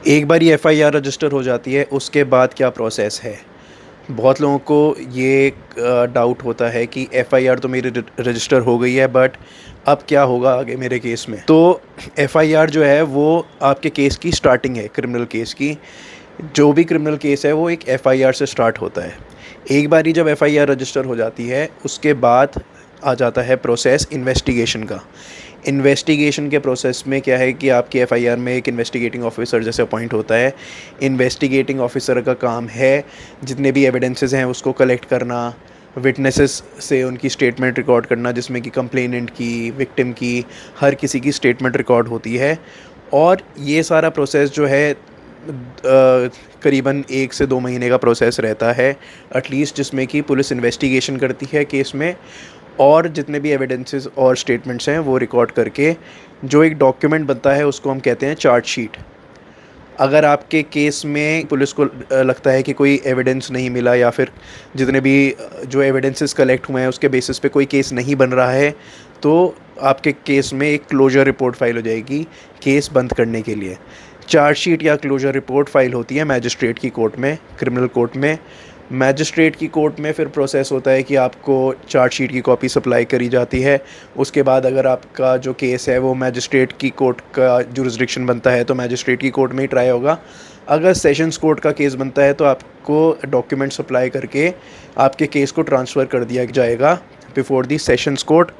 एक बार ये FIR register हो जाती है, उसके बाद क्या प्रोसेस है? बहुत लोगों को ये डाउट होता है कि एफआईआर तो मेरी रजिस्टर हो गई है, बट अब क्या होगा आगे मेरे केस में? तो एफआईआर जो है वो आपके केस की स्टार्टिंग है, क्रिमिनल केस की। जो भी क्रिमिनल केस है वो एक एफआईआर से स्टार्ट होता है। एक बारी जब एफआईआर रजिस्टर हो जाती है, उसके बाद आ जाता है प्रोसेस इन्वेस्टिगेशन का। इन्वेस्टिगेशन के प्रोसेस में क्या है कि आपकी एफआईआर में एक इन्वेस्टिगेटिंग ऑफिसर जैसे अपॉइंट होता है। इन्वेस्टिगेटिंग ऑफिसर का काम है जितने भी एविडेंसेस हैं उसको कलेक्ट करना, विटनेसेस से उनकी स्टेटमेंट रिकॉर्ड करना, जिसमें कि कंप्लेनेंट की, विक्टिम की, हर किसी की स्टेटमेंट रिकॉर्ड होती है। और ये सारा प्रोसेस जो है करीबन 1 से 2 महीने का प्रोसेस रहता है एटलीस्ट, जिसमें कि पुलिस इन्वेस्टिगेशन करती है केस में, और जितने भी एविडेंसेस और स्टेटमेंट्स हैं वो रिकॉर्ड करके जो एक डॉक्यूमेंट बनता है उसको हम कहते हैं चार्जशीट। अगर आपके केस में पुलिस को लगता है कि कोई एविडेंस नहीं मिला, या फिर जितने भी जो एविडेंसेस कलेक्ट हुए हैं उसके बेसिस पे कोई केस नहीं बन रहा है, तो आपके केस में एक क्लोजर रिपोर्ट फाइल हो जाएगी केस बंद करने के लिए। चार्जशीट या क्लोजर रिपोर्ट फाइल होती है मैजिस्ट्रेट की कोर्ट में, क्रिमिनल कोर्ट में। मैजिस्ट्रेट की कोर्ट में फिर प्रोसेस होता है कि आपको चार्जशीट की कॉपी सप्लाई करी जाती है। उसके बाद अगर आपका जो केस है वो मैजिस्ट्रेट की कोर्ट का जुरिस्डिक्शन बनता है तो मैजिस्ट्रेट की कोर्ट में ही ट्राई होगा। अगर सेशंस कोर्ट का केस बनता है तो आपको डॉक्यूमेंट सप्लाई करके आपके केस को ट्रांसफ़र कर दिया जाएगा बिफोर दी सेशंस कोर्ट,